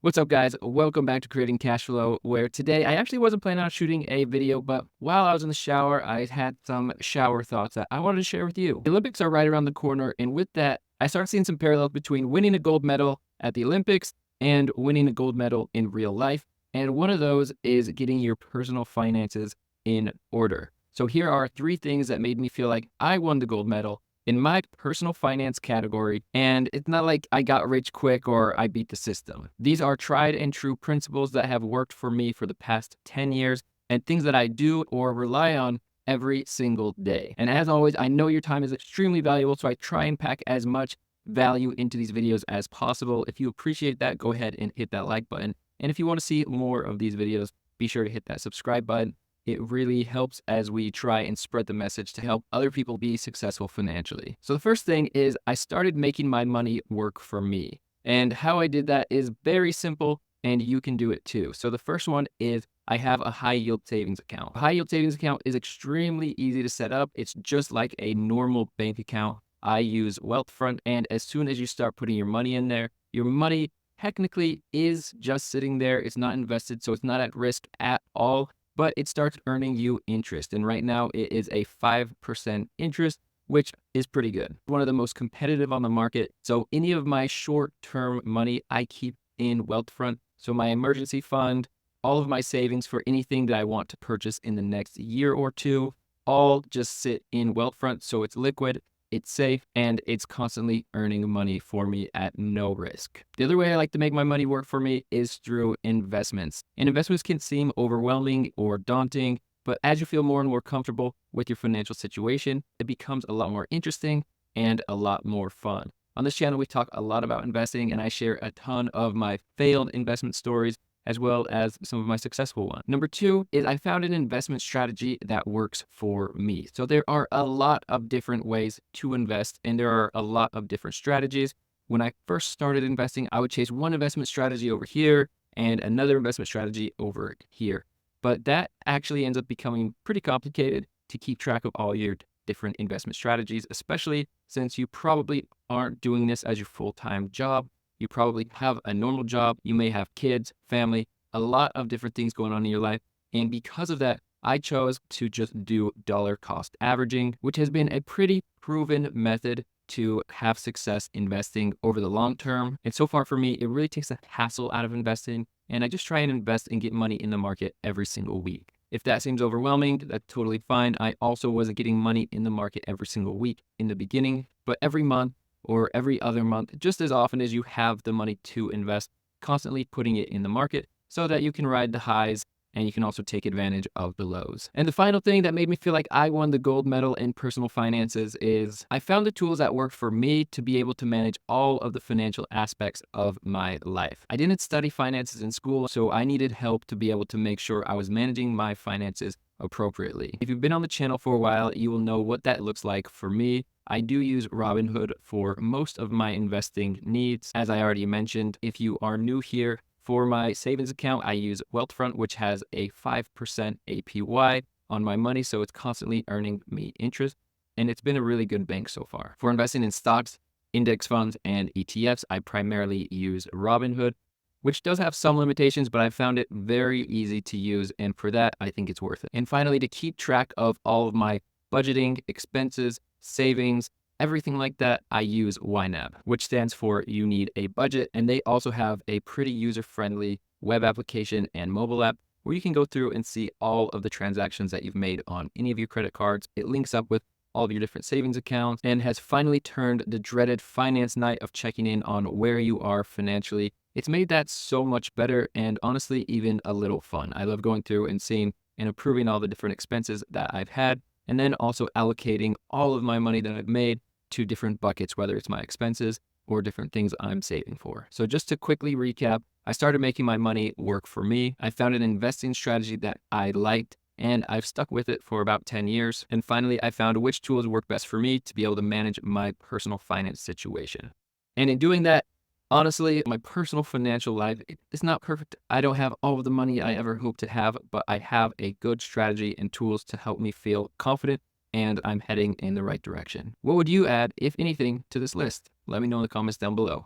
What's up, guys? Welcome back to Creating Cash Flow, where today I actually wasn't planning on shooting a video, but while I was in the shower, I had some shower thoughts that I wanted to share with you. The Olympics are right around the corner, and with that, I started seeing some parallels between winning a gold medal at the Olympics and winning a gold medal in real life. And one of those is getting your personal finances in order. So here are 3 things that made me feel like I won the gold medal in my personal finance category, and it's not like I got rich quick or I beat the system. These are tried and true principles that have worked for me for the past 10 years and things that I do or rely on every single day. And as always, I know your time is extremely valuable, so I try and pack as much value into these videos as possible. If you appreciate that, go ahead and hit that like button. And if you want to see more of these videos, be sure to hit that subscribe button. It really helps as we try and spread the message to help other people be successful financially. So the first thing is I started making my money work for me. And how I did that is very simple, and you can do it too. So the first one is I have a high yield savings account. A high yield savings account is extremely easy to set up. It's just like a normal bank account. I use Wealthfront, and as soon as you start putting your money in there, your money technically is just sitting there. It's not invested, so it's not at risk at all, but it starts earning you interest. And right now it is a 5% interest, which is pretty good. One of the most competitive on the market. So any of my short-term money, I keep in Wealthfront. So my emergency fund, all of my savings for anything that I want to purchase in the next year or two, all just sit in Wealthfront. So it's liquid, it's safe, and it's constantly earning money for me at no risk. The other way I like to make my money work for me is through investments. And investments can seem overwhelming or daunting, but as you feel more and more comfortable with your financial situation, it becomes a lot more interesting and a lot more fun. On this channel, we talk a lot about investing, and I share a ton of my failed investment stories as well as some of my successful ones. Number 2 is I found an investment strategy that works for me. So there are a lot of different ways to invest, and there are a lot of different strategies. When I first started investing, I would chase one investment strategy over here and another investment strategy over here. But that actually ends up becoming pretty complicated to keep track of all your different investment strategies, especially since you probably aren't doing this as your full-time job. You probably have a normal job. You may have kids, family, a lot of different things going on in your life. And because of that, I chose to just do dollar cost averaging, which has been a pretty proven method to have success investing over the long term. And so far for me, it really takes the hassle out of investing. And I just try and invest and get money in the market every single week. If that seems overwhelming, that's totally fine. I also wasn't getting money in the market every single week in the beginning, but every month or every other month, just as often as you have the money to invest, constantly putting it in the market so that you can ride the highs and you can also take advantage of the lows. And the final thing that made me feel like I won the gold medal in personal finances is I found the tools that work for me to be able to manage all of the financial aspects of my life. I didn't study finances in school, so I needed help to be able to make sure I was managing my finances appropriately. If you've been on the channel for a while, you will know what that looks like for me. I do use Robinhood for most of my investing needs. As I already mentioned, if you are new here, for my savings account, I use Wealthfront, which has a 5% APY on my money, so it's constantly earning me interest, and it's been a really good bank so far. For investing in stocks, index funds, and ETFs, I primarily use Robinhood, which does have some limitations, but I found it very easy to use, and for that, I think it's worth it. And finally, to keep track of all of my budgeting, expenses, savings, everything like that, I use YNAB, which stands for You Need a Budget. And they also have a pretty user-friendly web application and mobile app where you can go through and see all of the transactions that you've made on any of your credit cards. It links up with all of your different savings accounts and has finally turned the dreaded finance night of checking in on where you are financially. It's made that so much better and honestly, even a little fun. I love going through and seeing and approving all the different expenses that I've had, and then also allocating all of my money that I've made to different buckets, whether it's my expenses or different things I'm saving for. So just to quickly recap, I started making my money work for me. I found an investing strategy that I liked, and I've stuck with it for about 10 years. And finally, I found which tools work best for me to be able to manage my personal finance situation. And in doing that, honestly, my personal financial life is not perfect. I don't have all of the money I ever hoped to have, but I have a good strategy and tools to help me feel confident and I'm heading in the right direction. What would you add, if anything, to this list? Let me know in the comments down below.